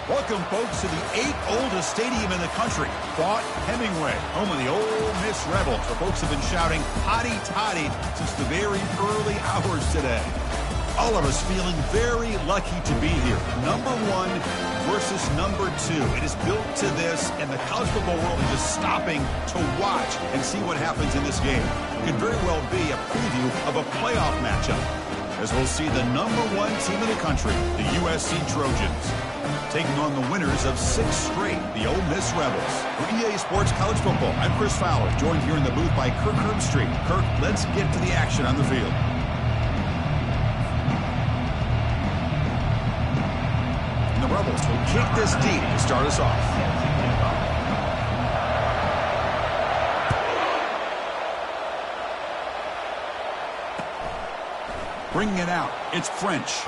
Welcome, folks, to the 8th oldest stadium in the country, Vaught-Hemingway, home of the Ole Miss Rebels, where folks have been shouting "Hotty Toddy" since the very early hours today. All of us feeling very lucky to be here. Number 1 versus number 2. It is built to this, and the college football world is just stopping to watch and see what happens in this game. It could very well be a preview of a playoff matchup, as we'll see the number 1 team in the country, the USC Trojans, taking on the winners of 6 straight, the Ole Miss Rebels. For EA Sports College Football, I'm Chris Fowler, joined here in the booth by Kirk Herbstreit. Kirk, let's get to the action on the field. And the Rebels will kick this deep to start us off. Bringing it out, it's French.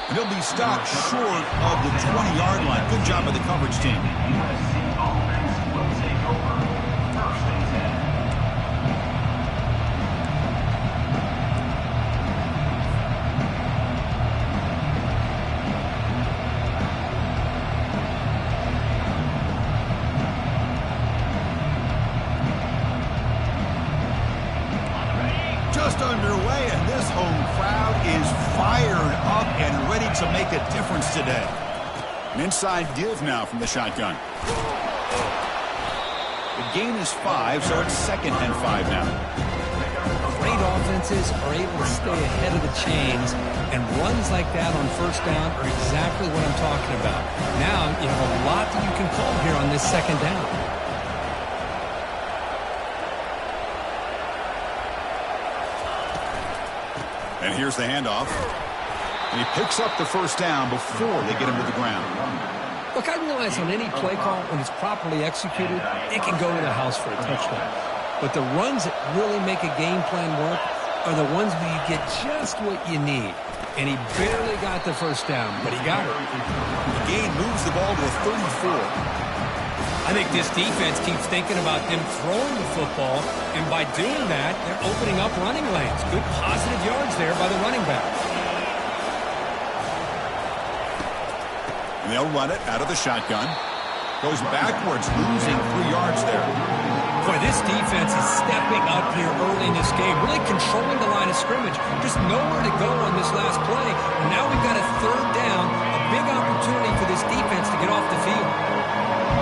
And he'll be stopped short of the 20-yard line. Good job by the coverage team. USC offense will take over 1st and 10. Just underway, and this home crowd is fired up and ready to make a difference today. An inside give now from the shotgun. The gain is 5, so it's 2nd and 5 now. Great offenses are able to stay ahead of the chains, and runs like that on 1st down are exactly what I'm talking about. Now you have a lot that you can call here on this 2nd down. And here's the handoff. And he picks up the 1st down before they get him to the ground. Look, I realize on any play call, when it's properly executed, it can go to the house for a touchdown. But the runs that really make a game plan work are the ones where you get just what you need. And he barely got the 1st down, but he got it. The gain moves the ball to a 34. I think this defense keeps thinking about them throwing the football, and by doing that, they're opening up running lanes. Good positive yards there by the running back. And they'll run it out of the shotgun. Goes backwards, losing 3 yards there. Boy, this defense is stepping up here early in this game, really controlling the line of scrimmage. Just nowhere to go on this last play. And now we've got a 3rd down, a big opportunity for this defense to get off the field.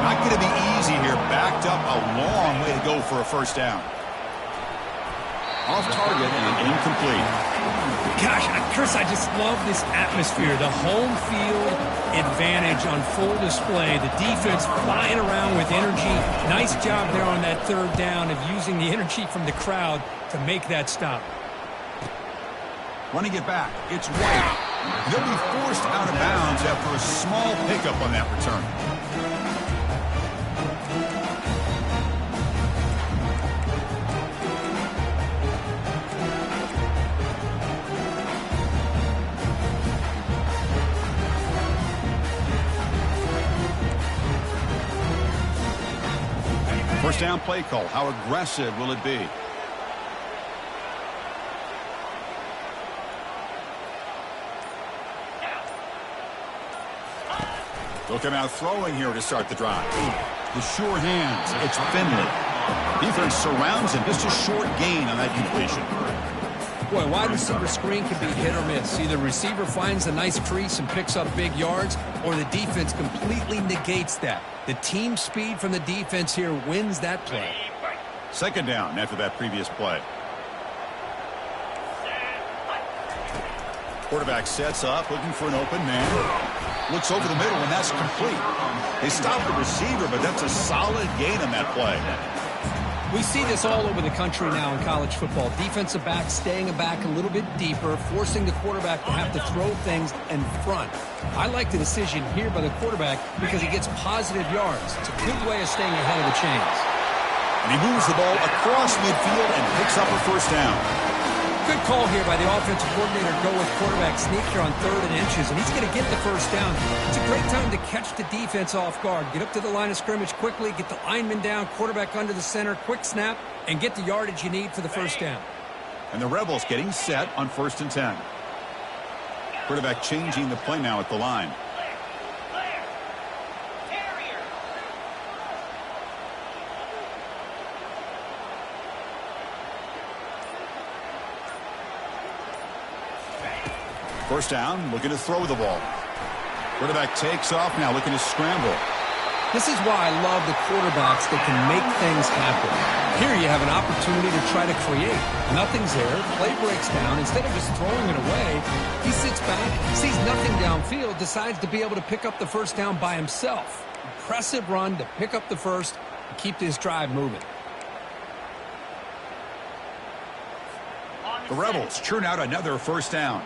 Not going to be easy here. Backed up a long way to go for a 1st down. Off target and incomplete. Gosh, Chris, I just love this atmosphere. The home field advantage on full display. The defense flying around with energy. Nice job there on that 3rd down of using the energy from the crowd to make that stop. Running it back. It's White. They'll be forced out of bounds after a small pickup on that return. First down play call. How aggressive will it be? They'll come out throwing here to start the drive. The sure hands. It's Finley. Defense surrounds him. Just a short gain on that completion. Boy, wide receiver screen can be hit or miss. Either receiver finds a nice crease and picks up big yards, or the defense completely negates that. The team speed from the defense here wins that play. 2nd down after that previous play. Quarterback sets up, looking for an open man. Looks over the middle, and that's complete. They stop the receiver, but that's a solid gain on that play. We see this all over the country now in college football. Defensive backs staying back a little bit deeper, forcing the quarterback to have to throw things in front. I like the decision here by the quarterback because he gets positive yards. It's a good way of staying ahead of the chains. And he moves the ball across midfield and picks up a 1st down. Good call here by the offensive coordinator to go with quarterback sneak here on 3rd and inches, and he's going to get the 1st down. It's a great time to catch the defense off guard. Get up to the line of scrimmage quickly, get the lineman down, quarterback under the center, quick snap, and get the yardage you need for the 1st down. And the Rebels getting set on 1st and 10. Quarterback changing the play now at the line. First down, looking to throw the ball. Quarterback takes off now, looking to scramble. This is why I love the quarterbacks that can make things happen. Here you have an opportunity to try to create. Nothing's there. Play breaks down. Instead of just throwing it away, he sits back, sees nothing downfield, decides to be able to pick up the first down by himself. Impressive run to pick up the first and keep this drive moving. The Rebels churn out another first down.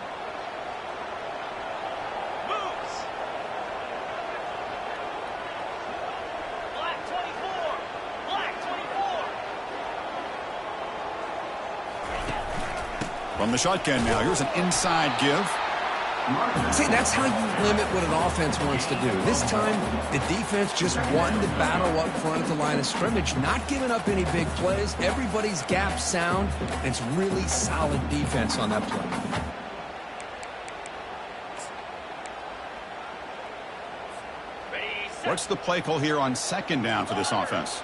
From the shotgun now, here's an inside give. See, that's how you limit what an offense wants to do. This time, the defense just won the battle up front at the line of scrimmage, not giving up any big plays. Everybody's gap sound, and it's really solid defense on that play. What's the play call here on second down for this offense?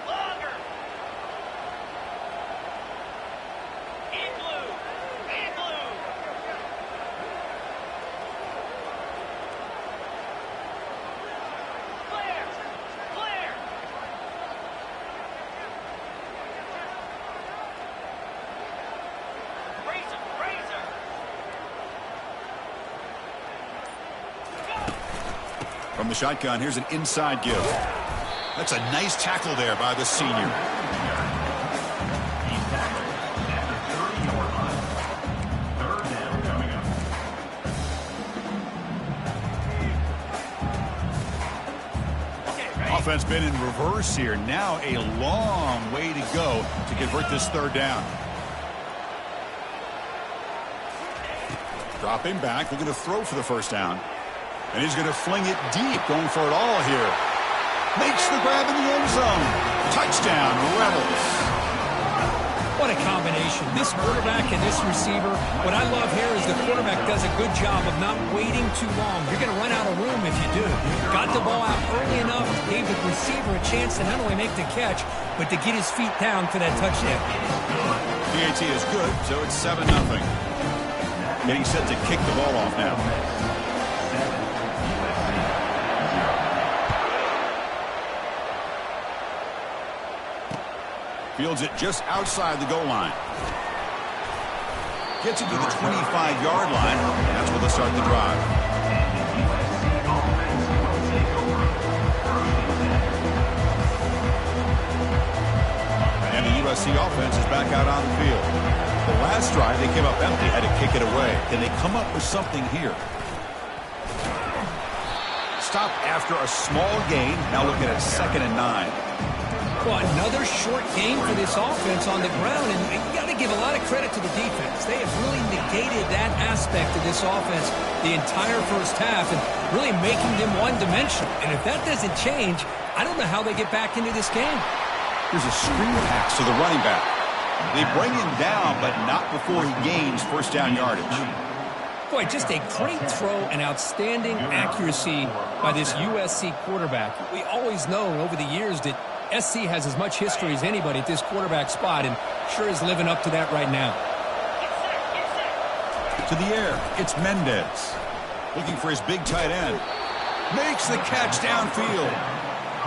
From the shotgun, here's an inside give. That's a nice tackle there by the senior. Offense been in reverse here. Now a long way to go to convert this third down. Dropping back, looking to throw for the first down. And he's going to fling it deep, going for it all here. Makes the grab in the end zone. Touchdown, Rebels. What a combination. This quarterback and this receiver. What I love here is the quarterback does a good job of not waiting too long. You're going to run out of room if you do. Got the ball out early enough, gave the receiver a chance to not only make the catch, but to get his feet down for that touchdown. PAT is good, so it's 7-0. Getting set to kick the ball off now. Fields it just outside the goal line. Gets it to the 25-yard line. That's where they'll start the drive. And the USC offense is back out on the field. The last drive, they came up empty, had to kick it away. Can they come up with something here? Stop after a small gain. Now looking at 2nd and 9. Well, another short game for this offense on the ground, and you got to give a lot of credit to the defense. They have really negated that aspect of this offense the entire first half and really making them one-dimensional. And if that doesn't change, I don't know how they get back into this game. Here's a screen pass to the running back. They bring him down, but not before he gains first down yardage. Boy, just a great throw and outstanding accuracy by this USC quarterback. We always know over the years that SC has as much history as anybody at this quarterback spot, and sure is living up to that right now. To the air, it's Mendez. Looking for his big tight end. Makes the catch downfield.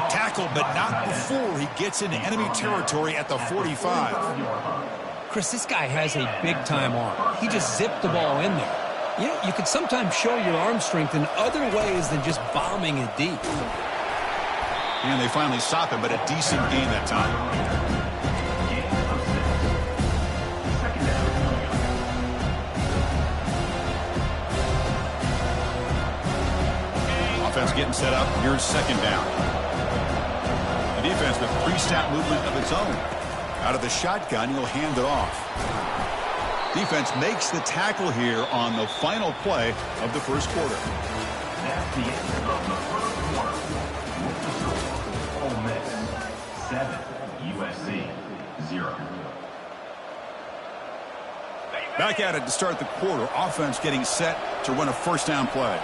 Tackled, but not before he gets into enemy territory at the 45. Chris, this guy has a big-time arm. He just zipped the ball in there. You know, you could sometimes show your arm strength in other ways than just bombing it deep. And they finally stop him, but a decent gain that time. Offense getting set up. Here's 2nd down. The defense with pre-snap movement of its own. Out of the shotgun, he'll hand it off. Defense makes the tackle here on the final play of the first quarter. That's the end of the first quarter. Ole Miss 7, USC 0. Back at it to start the quarter. Offense getting set to run a first down play.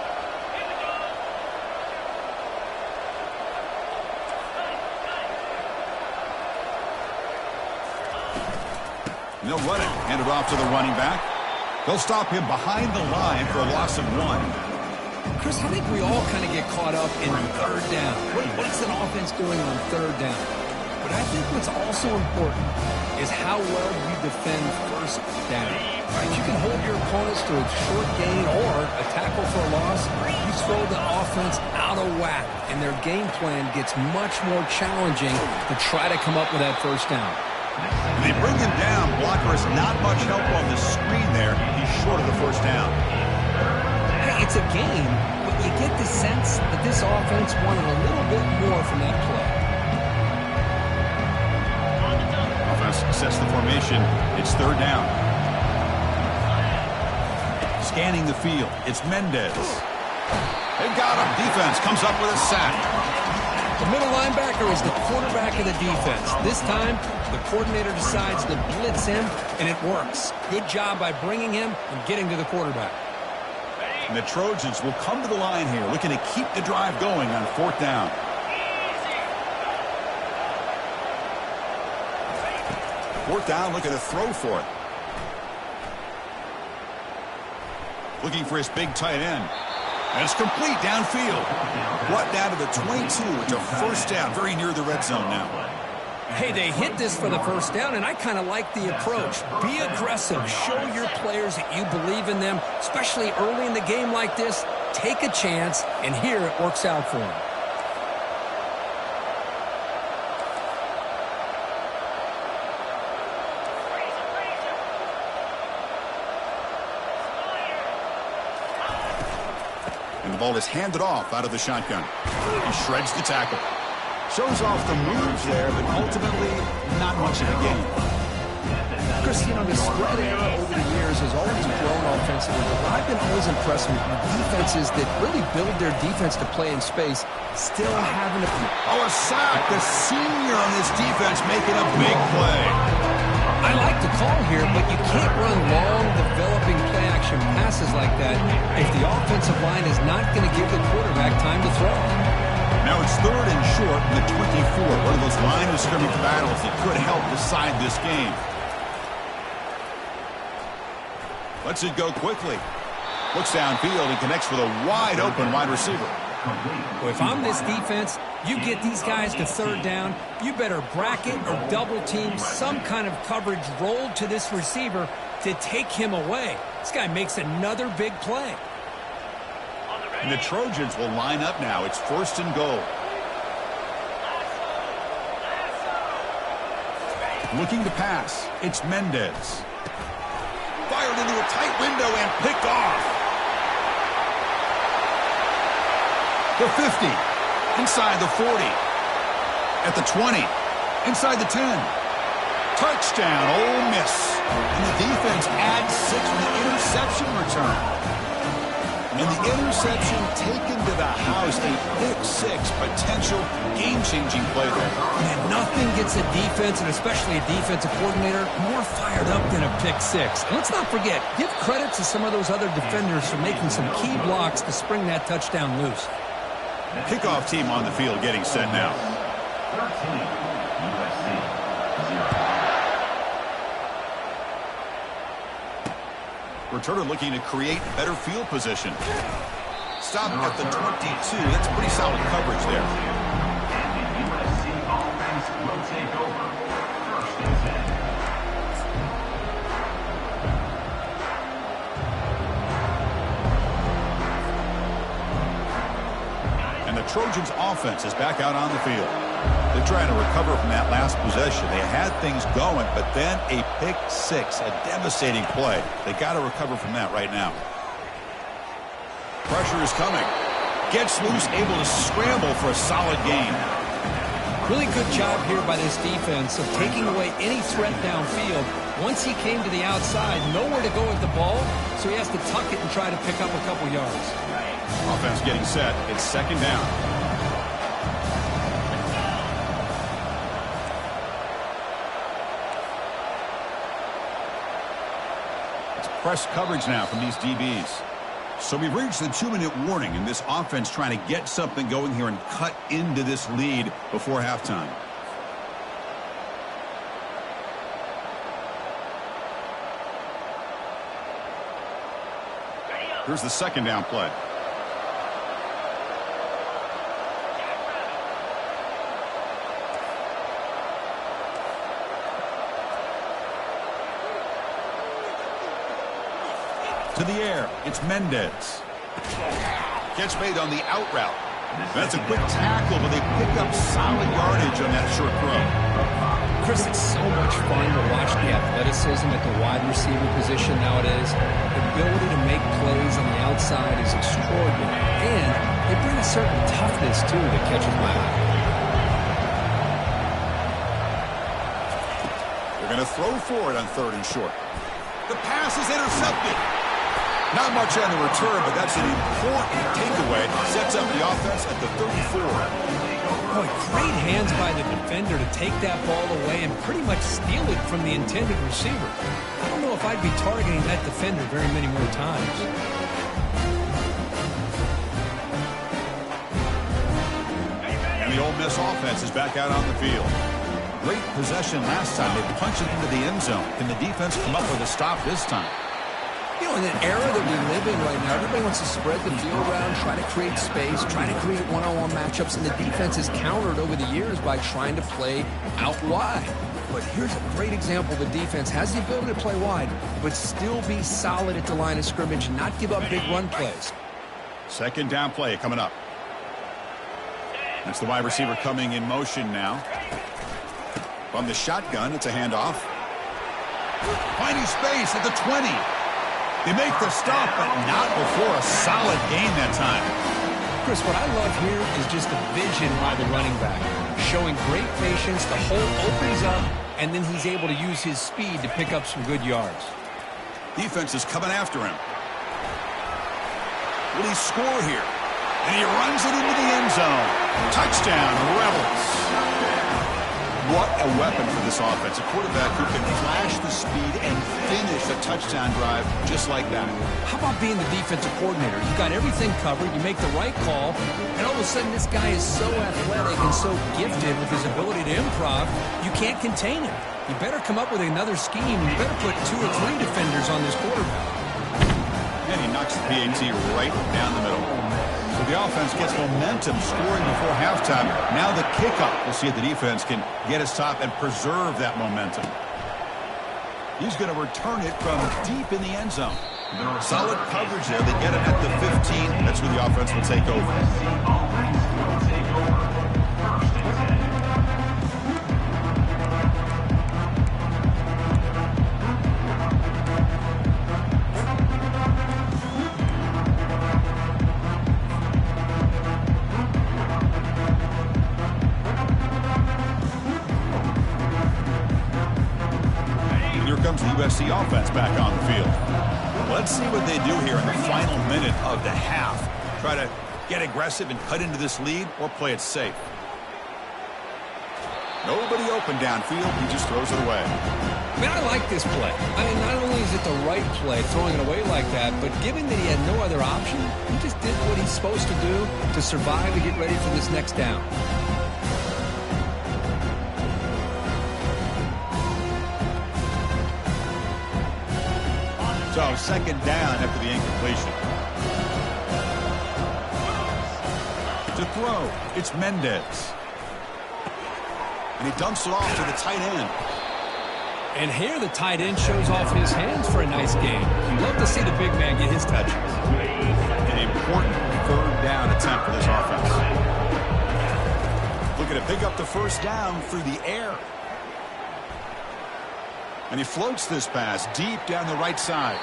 And they'll run it. Hand it off to the running back. They'll stop him behind the line for a loss of 1. Chris, I think we all kind of get caught up in third down. What is an offense doing on third down? But I think what's also important is how well you defend first down. Right? You can hold your opponents to a short gain or a tackle for a loss. You throw the offense out of whack, and their game plan gets much more challenging to try to come up with that first down. They bring him down. Blocker has not much help on the screen there. He's short of the first down. Hey, it's a game, but you get the sense that this offense wanted a little bit more from that play. Offense sets the formation. It's third down. Scanning the field. It's Mendez. They've got him. Defense comes up with a sack. The middle linebacker is the quarterback of the defense. This time, the coordinator decides to blitz him, and it works. Good job by bringing him and getting to the quarterback. And the Trojans will come to the line here, looking to keep the drive going on fourth down. Fourth down, looking to throw for it. Looking for his big tight end. And it's complete downfield. Brought down to the 22. It's a first down, very near the red zone now. Hey, they hit this for the first down, and I kind of like the approach. Be aggressive. Show your players that you believe in them, especially early in the game like this. Take a chance, and here it works out for them. And the ball is handed off out of the shotgun. He shreds the tackle. Shows off the moves there, but ultimately not much of a gain. Chris, you know, the spread era over the years has always grown offensively, but I've been always impressed with defenses that really build their defense to play in space, still having to... Oh, a sack! The senior on this defense making a big play. I like the call here, but you can't run long, developing play-action passes like that if the offensive line is not going to give the quarterback time to throw. Now it's third and short in the 24. One of those line of scrimmage battles that could help decide this game. Lets it go quickly. Looks downfield and connects with a wide-open wide receiver. Well, if I'm this defense, you get these guys to third down, you better bracket or double team some kind of coverage rolled to this receiver to take him away. This guy makes another big play. And the Trojans will line up now. It's first and goal. Looking to pass. It's Mendez. Fired into a tight window and picked off. The 50. Inside the 40. At the 20. Inside the 10. Touchdown, Ole Miss. And the defense adds 6 with the interception return. And the interception taken to the house, a pick 6, potential game-changing play there. Man, nothing gets a defense, and especially a defensive coordinator, more fired up than a pick 6. And let's not forget, give credit to some of those other defenders for making some key blocks to spring that touchdown loose. Kickoff team on the field getting set now. 13, USC, 0. Returner looking to create better field position. Stop at the 22. That's pretty solid coverage there. And the USC offense will take over. First and 10. And the Trojans offense is back out on the field. They're trying to recover from that last possession. They had things going, but then a pick 6, a devastating play. They got to recover from that right now. Pressure is coming. Gets loose, able to scramble for a solid gain. Really good job here by this defense of taking away any threat downfield. Once he came to the outside, nowhere to go with the ball, so he has to tuck it and try to pick up a couple yards. Offense getting set. It's second down. Press coverage now from these DBs. So we've reached the 2-minute warning, and this offense trying to get something going here and cut into this lead before halftime. Here's the second down play. To the air, it's Mendez. Catch made on the out route. That's a quick tackle, but they pick up solid yardage on that short throw. Chris, it's so much fun to watch the athleticism at the wide receiver position nowadays. The ability to make plays on the outside is extraordinary, and they bring a certain toughness, too, that catches my eye. They're going to throw for it on 3rd and short. The pass is intercepted. Not much on the return, but that's an important takeaway. Sets up the offense at the 34. Boy, great hands by the defender to take that ball away and pretty much steal it from the intended receiver. I don't know if I'd be targeting that defender very many more times. And the Ole Miss offense is back out on the field. Great possession last time. They punched it into the end zone. Can the defense come up with a stop this time? You know, in an era that we live in right now, everybody wants to spread the field around, try to create space, try to create one-on-one matchups, and the defense is countered over the years by trying to play out wide. But here's a great example. The defense has the ability to play wide, but still be solid at the line of scrimmage and not give up big run plays. Second down play coming up. That's the wide receiver coming in motion now. From the shotgun, it's a handoff. Finding space at the 20. They make the stop, but not before a solid gain that time. Chris, what I love here is just the vision by the running back. Showing great patience, the hole opens up, and then he's able to use his speed to pick up some good yards. Defense is coming after him. Will he score here? And he runs it into the end zone. Touchdown, Rebels. What a weapon for this offense. A quarterback who can flash the speed and finish a touchdown drive just like that. How about being the defensive coordinator? You've got everything covered, you make the right call, and all of a sudden this guy is so athletic and so gifted with his ability to improv, you can't contain him. You better come up with another scheme. You better put 2 or 3 defenders on this quarterback. And he knocks the PAT right down the middle. So the offense gets momentum scoring before halftime. Now the kickoff. We'll see if the defense can get a stop and preserve that momentum. He's going to return it from deep in the end zone. Solid coverage there. They get it at the 15. That's where the offense will take over. Comes the USC offense back on the field. Let's see what they do here in the final minute of the half. Try to get aggressive and cut into this lead or play it safe. Nobody open downfield. He just throws it away. Man, I like this play. I mean, not only is it the right play, throwing it away like that, but given that he had no other option, he just did what he's supposed to do to survive and get ready for this next down. So, second down after the incompletion. To throw, it's Mendez. And he dumps it off to the tight end. And here the tight end shows off his hands for a nice game. You'd love to see the big man get his touches. An important 3rd down attempt for this offense. Looking to pick up the first down through the air. And he floats this pass deep down the right side.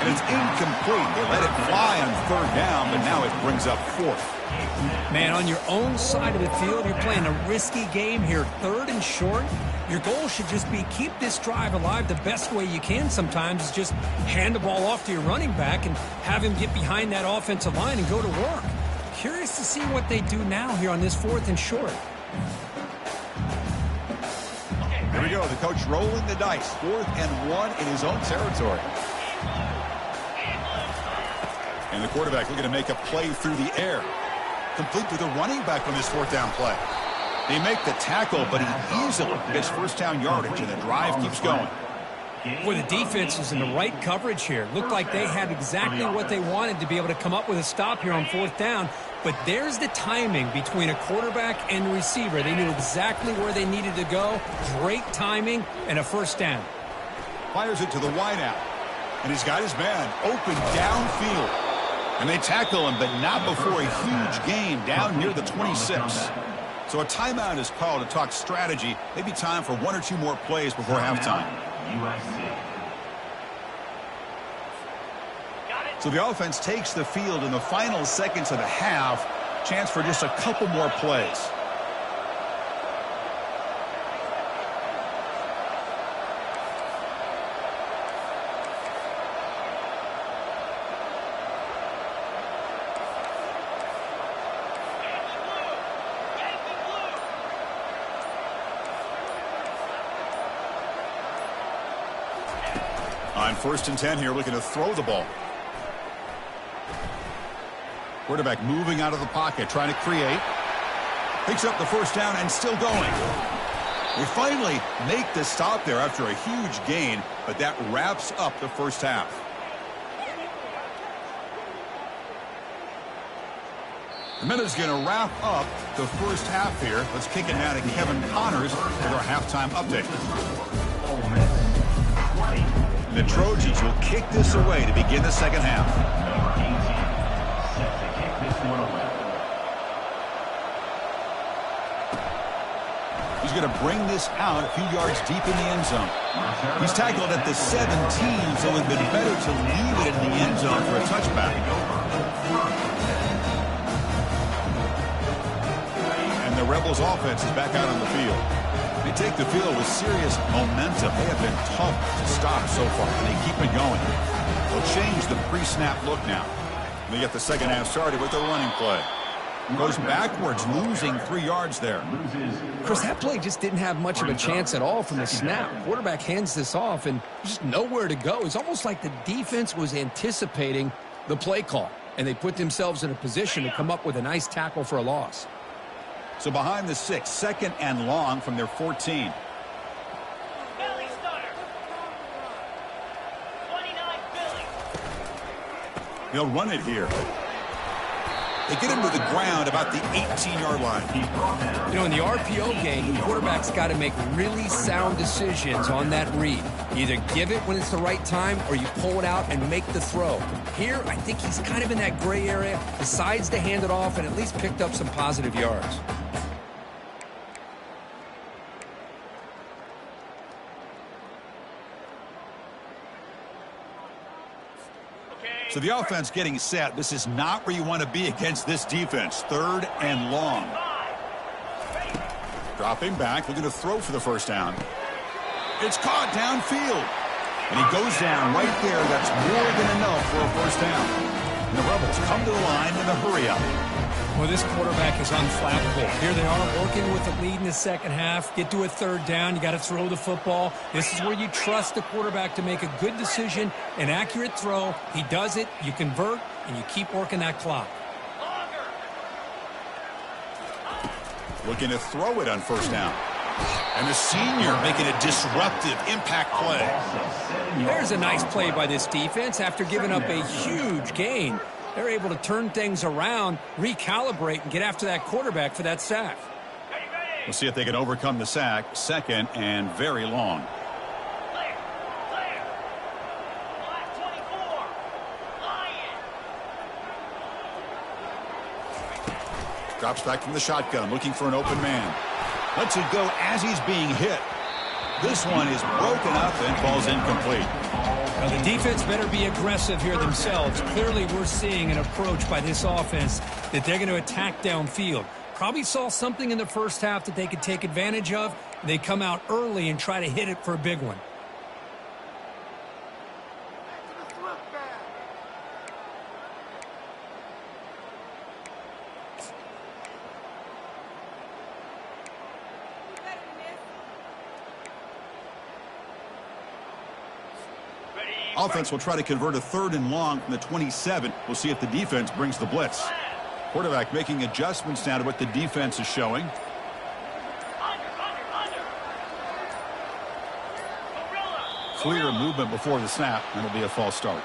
And it's incomplete. They let it fly on 3rd down, but now it brings up 4th. Man, on your own side of the field, you're playing a risky game here. 3rd and short. Your goal should just be keep this drive alive the best way you can sometimes is just hand the ball off to your running back and have him get behind that offensive line and go to work. Curious to see what they do now here on this 4th and short. Here we go. The coach rolling the dice. 4th and 1 in his own territory. And the quarterback looking to make a play through the air. Complete to the running back on this 4th down play. They make the tackle, but he easily gets first down yardage, and the drive keeps going. Boy, the defense was in the right coverage here. Looked like they had exactly what they wanted to be able to come up with a stop here on 4th down. But there's the timing between a quarterback and the receiver. They knew exactly where they needed to go. Great timing and a 1st down. Fires it to the wideout. And he's got his man open downfield. And they tackle him, but not before a huge gain down near the 26. So a timeout is called to talk strategy. Maybe time for 1 or 2 more plays before halftime. So the offense takes the field in the final seconds of the half. Chance for just a couple more plays. On 1st and 10 here, looking to throw the ball. Quarterback moving out of the pocket, trying to create. Picks up the 1st down and still going. They finally make the stop there after a huge gain, but that wraps up the 1st half. The minute's going to wrap up the 1st half here. Let's kick it now to Kevin Connors with our halftime update. The Trojans will kick this away to begin the 2nd half. Number 18, set to kick this one away. He's going to bring this out a few yards deep in the end zone. He's tackled at the 17, so it would have been better to leave it in the end zone for a touchback. And the Rebels offense is back out on the field. They take the field with serious momentum. They have been tough to stop so far, and they keep it going. They'll change the pre-snap look now. They get the 2nd half started with a running play. Goes backwards, losing 3 yards there. Chris, that play just didn't have much of a chance at all from the snap. Quarterback hands this off, and just nowhere to go. It's almost like the defense was anticipating the play call, and they put themselves in a position to come up with a nice tackle for a loss. So behind the 6, 2nd and long from their 14. They'll run it here. They get him to the ground about the 18-yard line. You know, in the RPO game, the quarterback's got to make really sound decisions on that read. You either give it when it's the right time or you pull it out and make the throw. Here, I think he's kind of in that gray area, decides to hand it off and at least picked up some positive yards. So the offense getting set. This is not where you want to be against this defense. 3rd and long. Dropping back, looking to throw for the 1st down. It's caught downfield. And he goes down right there. That's more than enough for a 1st down. And the Rebels come to the line in a hurry up. Well, this quarterback is unflappable. Here they are working with the lead in the 2nd half. Get to a 3rd down. You got to throw the football. This is where you trust the quarterback to make a good decision, an accurate throw. He does it. You convert, and you keep working that clock. Looking to throw it on 1st down. And the senior making a disruptive impact play. There's a nice play by this defense after giving up a huge gain. They're able to turn things around, recalibrate, and get after that quarterback for that sack. We'll see if they can overcome the sack. 2nd and very long. Drops back from the shotgun, looking for an open man. Lets it go as he's being hit. This one is broken up and falls incomplete. Now the defense better be aggressive here themselves. Clearly we're seeing an approach by this offense that they're going to attack downfield. Probably saw something in the 1st half that they could take advantage of. They come out early and try to hit it for a big one. Offense will try to convert a 3rd and long from the 27. We'll see if the defense brings the blitz. Quarterback making adjustments now to what the defense is showing. clear movement before the snap, and it'll be a false start.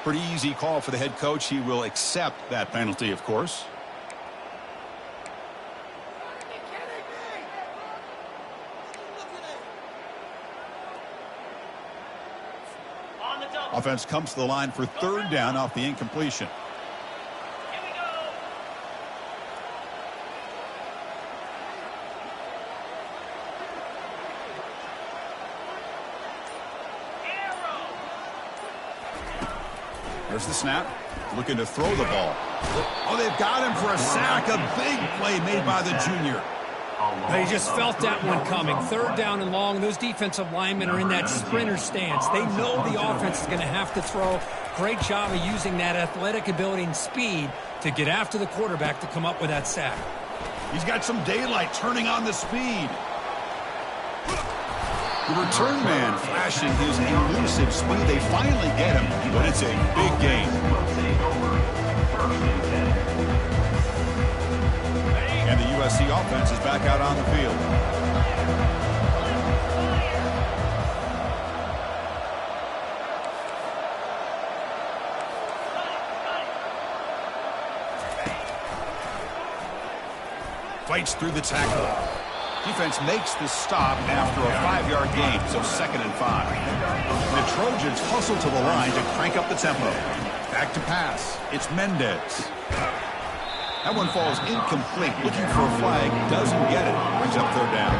Pretty easy call for the head coach. He will accept that penalty, of course. Offense comes to the line for third down off the incompletion. There's the snap. Looking to throw the ball. Oh, they've got him for a sack. A big play made by the junior. They just felt that one coming. Third down and long. Those defensive linemen are in that sprinter stance. They know the offense is going to have to throw. Great job of using that athletic ability and speed to get after the quarterback to come up with that sack. He's got some daylight turning on the speed. The return man flashing his elusive speed. They finally get him, but it's a big gain. And the USC offense is back out on the field. Fights through the tackle. Defense makes the stop after a 5-yard gain, so 2nd and 5. The Trojans hustle to the line to crank up the tempo. Back to pass. It's Mendez. That one falls incomplete. Looking for a flag. Doesn't get it. Brings up third down.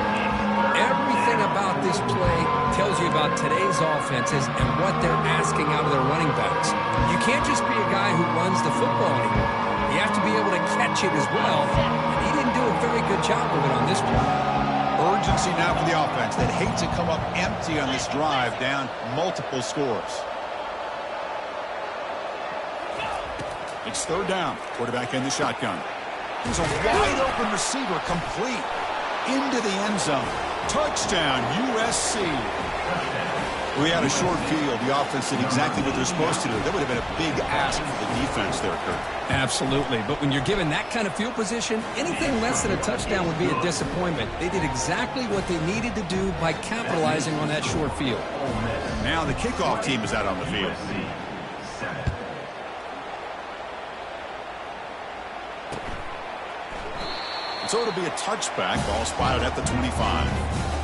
Everything about this play tells you about today's offenses and what they're asking out of their running backs. You can't just be a guy who runs the football anymore. You have to be able to catch it as well. And he didn't do a very good job of it on this play. Urgency now for the offense. They'd hate to come up empty on this drive, down multiple scores. It's third down. Quarterback in the shotgun. There's a wide-open receiver complete into the end zone. Touchdown, USC. We had a short field. The offense did exactly what they're supposed to do. That would have been a big ask for the defense there, Kurt. Absolutely. But when you're given that kind of field position, anything less than a touchdown would be a disappointment. They did exactly what they needed to do by capitalizing on that short field. Now the kickoff team is out on the field. So it'll be a touchback. Ball spotted at the 25.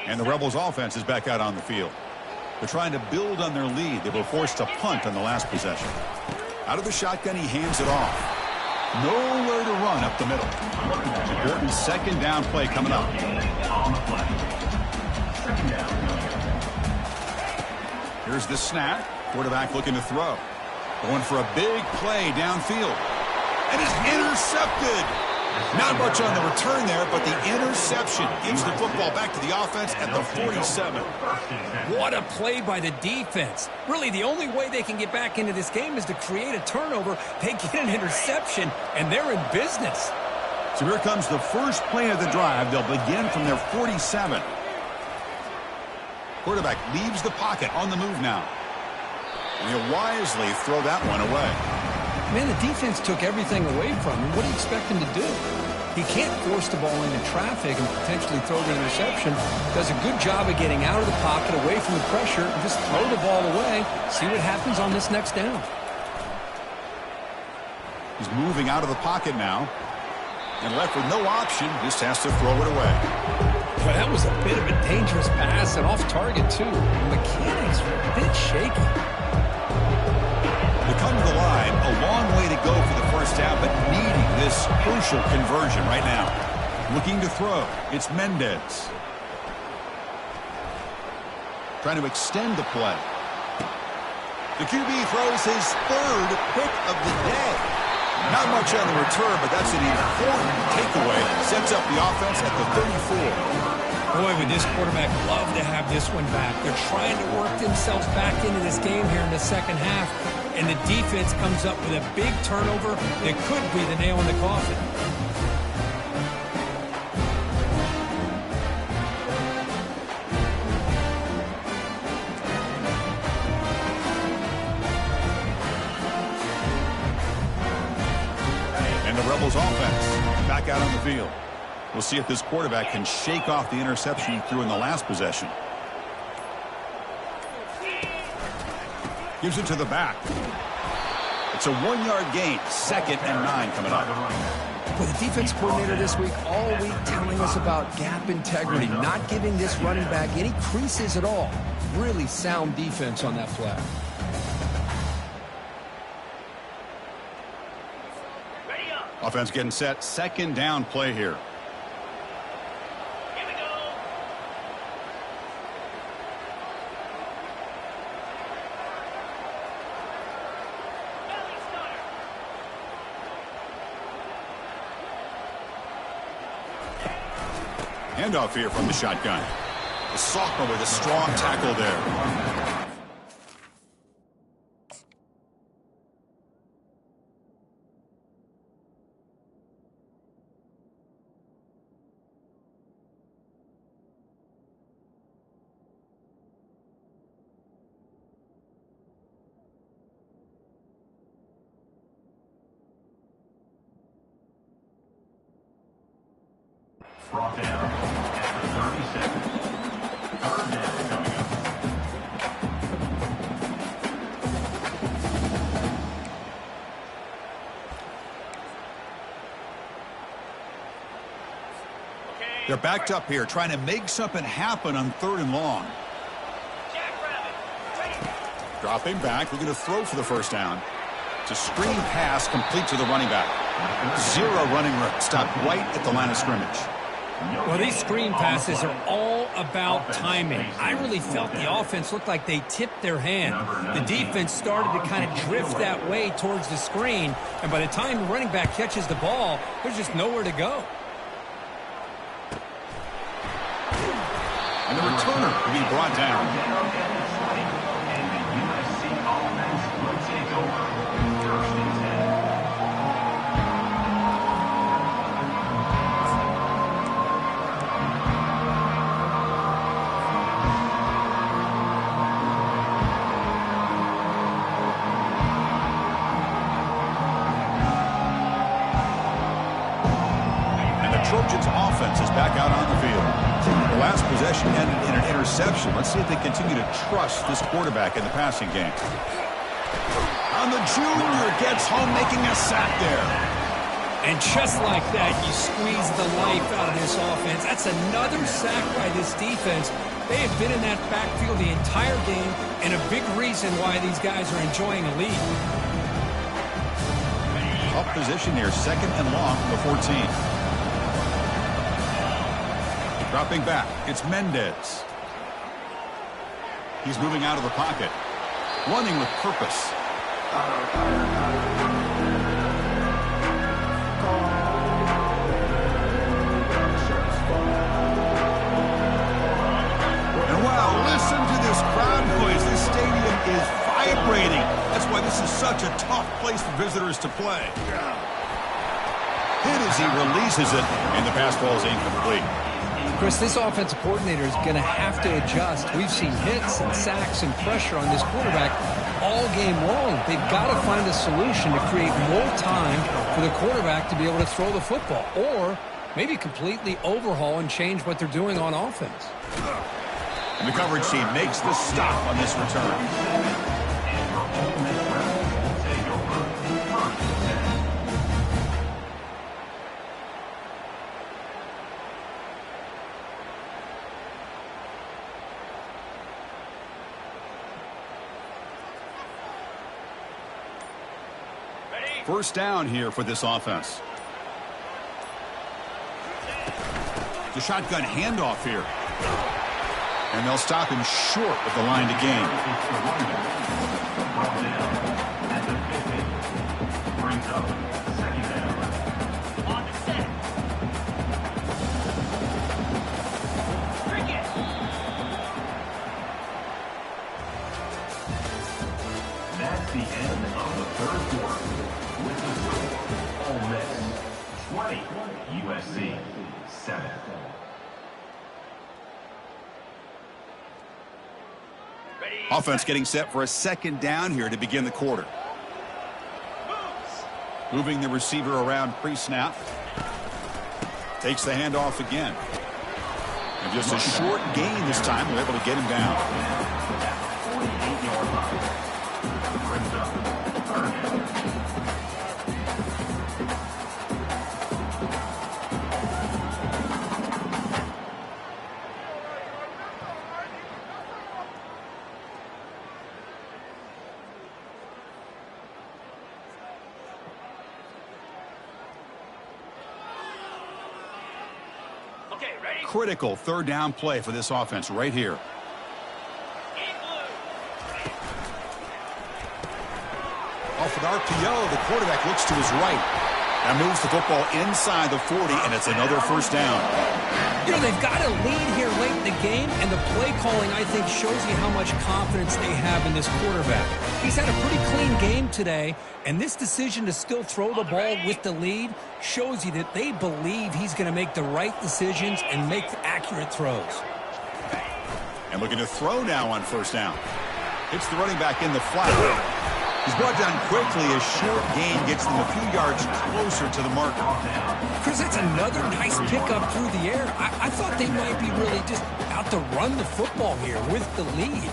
And the Rebels offense is back out on the field. They're trying to build on their lead. They were forced to punt on the last possession. Out of the shotgun, he hands it off. Nowhere to run up the middle. Important 2nd down play coming up. Here's the snap. Quarterback looking to throw. Going for a big play downfield. And it's intercepted. Not much on the return there, but the interception gives the football back to the offense at the 47. What a play by the defense. Really, the only way they can get back into this game is to create a turnover. They get an interception, and they're in business. So here comes the first play of the drive. They'll begin from their 47. Quarterback leaves the pocket on the move now. And he'll wisely throw that one away. Man, the defense took everything away from him. What do you expect him to do? He can't force the ball into traffic and potentially throw the interception. Does a good job of getting out of the pocket, away from the pressure, and just throw the ball away. See what happens on this next down. He's moving out of the pocket now. And left with no option, just has to throw it away. Well, that was a bit of a dangerous pass and off target, too. The mechanics were a bit shaky. They come to the line, a long way to go for the first down, but needing this crucial conversion right now. Looking to throw. It's Mendez. Trying to extend the play. The QB throws his 3rd pick of the day. Not much on the return, but that's an important takeaway. Sets up the offense at the 34. Boy, would this quarterback love to have this one back. They're trying to work themselves back into this game here in the second half, and the defense comes up with a big turnover that could be the nail in the coffin. the Rebels offense back out on the field. We'll see if this quarterback can shake off the interception he threw in the last possession. Gives it to the back. It's a 1-yard gain. 2nd and 9 coming up. Well, the defense coordinator this week all week telling us about gap integrity, not giving this running back any creases at all. Really sound defense on that play. Offense getting set. 2nd down play here. Here we go. Handoff here from the shotgun. The sophomore with a strong tackle there. Brought down after 30 seconds. 3rd down coming up. They're backed up here, trying to make something happen on 3rd and long. Dropping back, looking to throw for the 1st down. It's a screen pass complete to the running back. 0 running room. Stopped right at the line of scrimmage. Well, these screen passes are all about timing. I really felt the offense looked like they tipped their hand. The defense started to kind of drift that way towards the screen, and by the time the running back catches the ball, there's just nowhere to go. And the returner will be brought down. And the USC offense will take over. 1st and 10. Trojans offense is back out on the field. The last possession ended in an interception. Let's see if they continue to trust this quarterback in the passing game. And the junior gets home, making a sack there. And just like that, you squeeze the life out of this offense. That's another sack by this defense. They have been in that backfield the entire game, and a big reason why these guys are enjoying a lead. Tough position here, 2nd and long from the 14. Dropping back, it's Mendez. He's moving out of the pocket. Running with purpose. And wow, listen to this crowd noise. This stadium is vibrating. That's why this is such a tough place for visitors to play. Hit as he releases it, and the pass ball is incomplete. Chris, this offensive coordinator is going to have to adjust. We've seen hits and sacks and pressure on this quarterback all game long. They've got to find a solution to create more time for the quarterback to be able to throw the football, or maybe completely overhaul and change what they're doing on offense. And the coverage team makes the stop on this return. First down here for this offense. The shotgun handoff here. And they'll stop him short of the line to gain. Brings up 2nd down. On the set. Cricket. That's the end of the 3rd quarter. With the score, Ole Miss 20, USC 7. Offense getting set for a 2nd down here to begin the quarter. Moving the receiver around pre-snap. Takes the handoff again. And just a short gain this time. We're able to get him down. 48-yard line. Brings up third down. Critical third down play for this offense right here. Off an RPO, the quarterback looks to his right. Now moves the football inside the 40, and it's another first down. You know, they've got a lead here late in the game, and the play calling, I think, shows you how much confidence they have in this quarterback. He's had a pretty clean game today, and this decision to still throw the ball with the lead shows you that they believe he's going to make the right decisions and make accurate throws. And looking to throw now on first down. Hits the running back in the flat. He's brought down quickly. A short gain gets them a few yards closer to the marker. Chris, that's another nice pickup through the air. I thought they might be really just out to run the football here with the lead.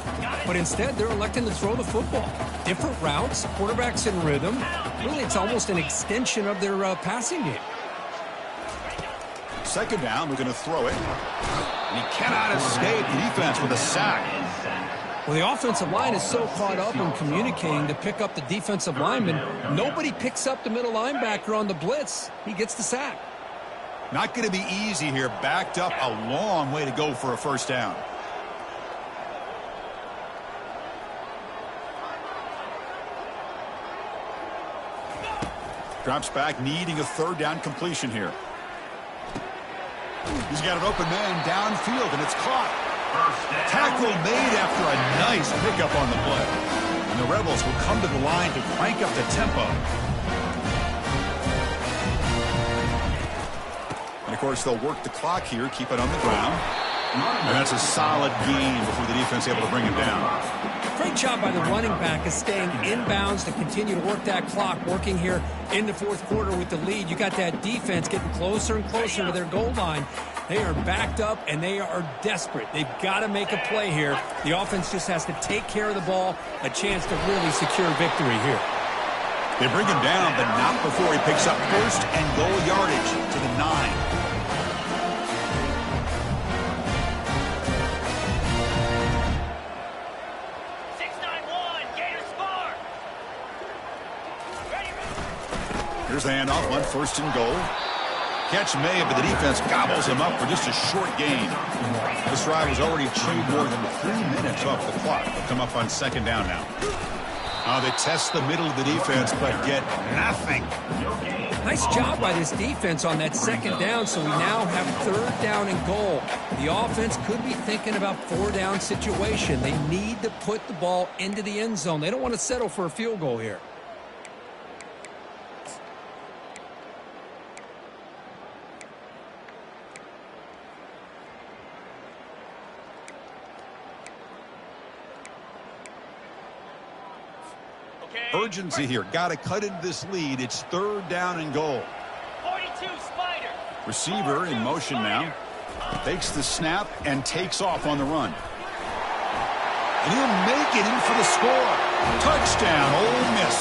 But instead, they're electing to throw the football. Different routes, quarterbacks in rhythm. Really, it's almost an extension of their passing game. Second down, we're going to throw it. And he cannot escape the defense with a sack. Well, the offensive line is so caught up in communicating to pick up the defensive lineman, nobody picks up the middle linebacker on the blitz. He gets the sack. Not going to be easy here. Backed up a long way to go for a first down. Drops back, needing a third down completion here. He's got an open man downfield, and it's caught. Tackle made after a nice pickup on the play. And the Rebels will come to the line to crank up the tempo. And, of course, they'll work the clock here, keep it on the ground. And that's a solid gain before the defense is able to bring him down. Great job by the running back of staying inbounds to continue to work that clock, working here in the fourth quarter with the lead. You got that defense getting closer and closer to their goal line. They are backed up, and they are desperate. They've got to make a play here. The offense just has to take care of the ball, a chance to really secure victory here. They bring him down, but not before he picks up first and goal yardage to the 9. Here's the handoff on first and goal. Catch made, but the defense gobbles him up for just a short gain. This drive has already chewed more than 3 minutes off the clock. They'll come up on second down now. They test the middle of the defense, but get nothing. Nice job by this defense on that second down, so we now have third down and goal. The offense could be thinking about 4-down situation. They need to put the ball into the end zone. They don't want to settle for a field goal here. Urgency here. Got to cut into this lead. It's third down and goal. 42 Spider. Receiver in motion now. Takes the snap and takes off on the run. And he'll make it in for the score. Touchdown, Ole Miss.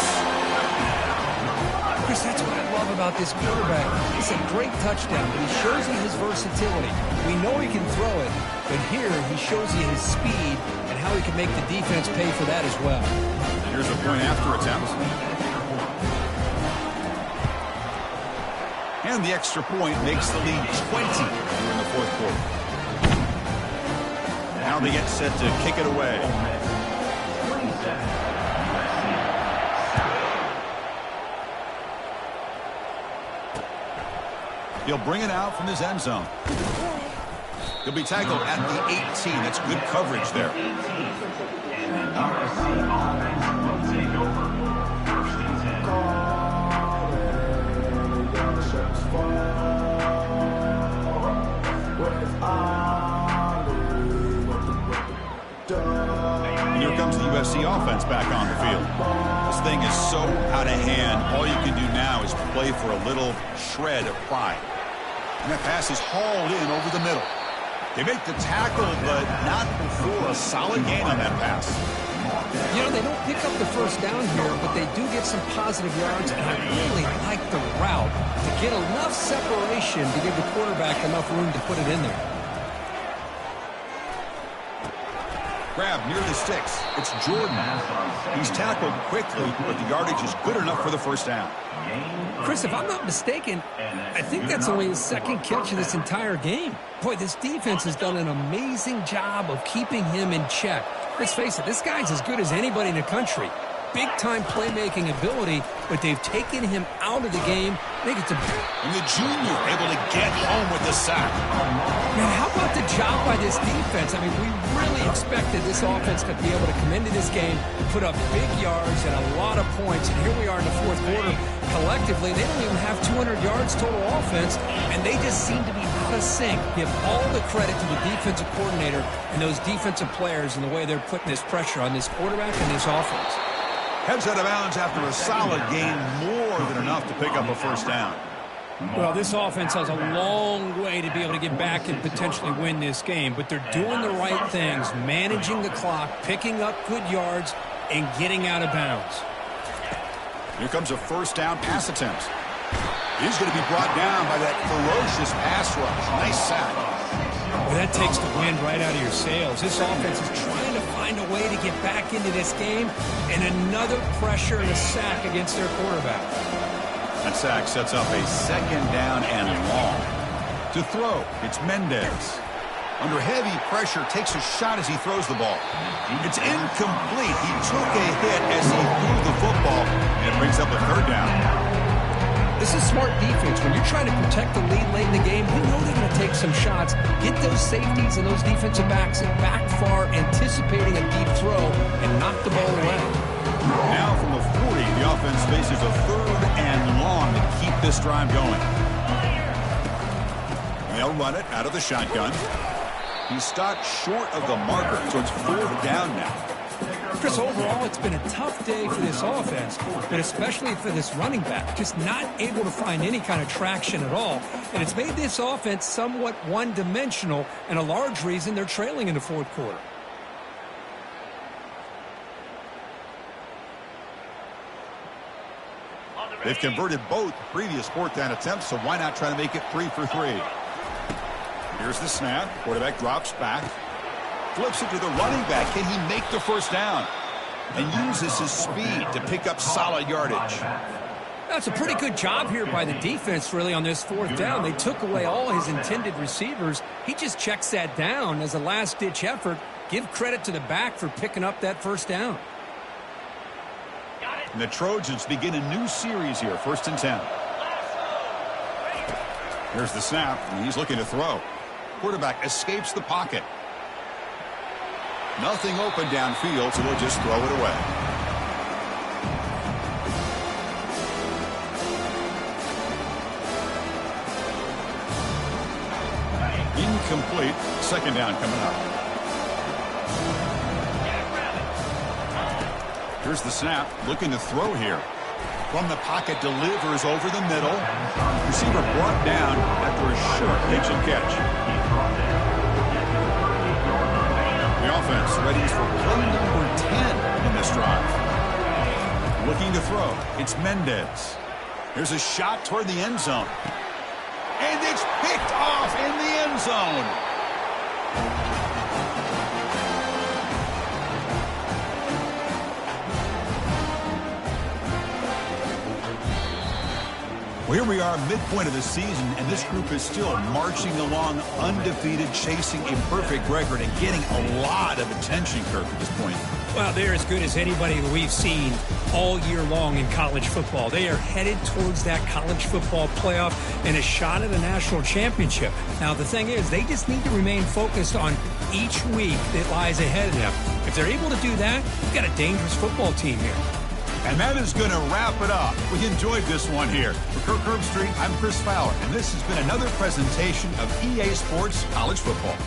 Chris, that's what I love about this quarterback. It's a great touchdown, but he shows you his versatility. We know he can throw it, but here he shows you his speed and how he can make the defense pay for that as well. Here's the point after attempt. And the extra point makes the lead 20 here in the fourth quarter. Now they get set to kick it away. He'll bring it out from his end zone. He'll be tackled at the 18. That's good coverage there. And here comes the USC offense back on the field. This thing is so out of hand. All you can do now is play for a little shred of pride. And that pass is hauled in over the middle. They make the tackle, but not before a solid gain on that pass. You know, they don't pick up the first down here, but they do get some positive yards, and I really like the route to get enough separation to give the quarterback enough room to put it in there. Grab near the sticks. It's Jordan. He's tackled quickly, but the yardage is good enough for the first down. Chris, if I'm not mistaken, I think that's only his second catch of this entire game. Boy, this defense has done an amazing job of keeping him in check. Let's face it, this guy's as good as anybody in the country. Big-time playmaking ability, but they've taken him out of the game. I think it's And the junior able to get home with the sack. Man, how about the job by this defense? I mean, we really expected this offense to be able to come into this game, put up big yards and a lot of points, and here we are in the fourth quarter. Collectively, they don't even have 200 yards total offense, and they just seem to be out of sync. Give all the credit to the defensive coordinator and those defensive players and the way they're putting this pressure on this quarterback and this offense. Heads out of bounds after a solid gain, more than enough to pick up a first down. Well, this offense has a long way to be able to get back and potentially win this game, but they're doing the right things, managing the clock, picking up good yards, and getting out of bounds. Here comes a first down pass attempt. He's going to be brought down by that ferocious pass rush. Nice sack. Well, that takes the wind right out of your sails. This offense is trying to find a way to get back into this game, and another pressure and a sack against their quarterback. That sack sets up a second down and long. To throw, it's Mendez. Under heavy pressure, takes a shot as he throws the ball. It's incomplete. He took a hit as he threw the football, and it brings up a third down. This is smart defense. When you're trying to protect the lead late in the game, you know they're going to take some shots, get those safeties and those defensive backs back far, anticipating a deep throw, and knock the ball away. Now from the 40, the offense faces a third and long to keep this drive going. They'll run it out of the shotgun. He's stopped short of the marker, so it's fourth down now. Chris, overall, it's been a tough day for this offense, but especially for this running back, just not able to find any kind of traction at all. And it's made this offense somewhat one-dimensional, and a large reason they're trailing in the fourth quarter. They've converted both previous fourth down attempts, so why not try to make it 3 for 3? Here's the snap. Quarterback drops back. Flips it to the running back. Can he make the first down? And uses his speed to pick up solid yardage. That's a pretty good job here by the defense, really, on this fourth down. They took away all his intended receivers. He just checks that down as a last-ditch effort. Give credit to the back for picking up that first down. And the Trojans begin a new series here, 1st and 10. Here's the snap, and he's looking to throw. Quarterback escapes the pocket. Nothing open downfield, so they'll just throw it away. Incomplete. Second down coming up. Here's the snap. Looking to throw here. From the pocket, delivers over the middle. Receiver brought down after a short pitch and catch. The offense readies for play number 10 in this drive. Looking to throw. It's Mendez. Here's a shot toward the end zone. And it's picked off in the end zone. Well, here we are, midpoint of the season, and this group is still marching along undefeated, chasing a perfect record, and getting a lot of attention, Kirk, at this point. Well, they're as good as anybody that we've seen all year long in college football. They are headed towards that college football playoff and a shot at a national championship. Now, the thing is, they just need to remain focused on each week that lies ahead of them. If they're able to do that, you've got a dangerous football team here. And that is going to wrap it up. We enjoyed this one here. For Kirk Herbstreit, I'm Chris Fowler, and this has been another presentation of EA Sports College Football.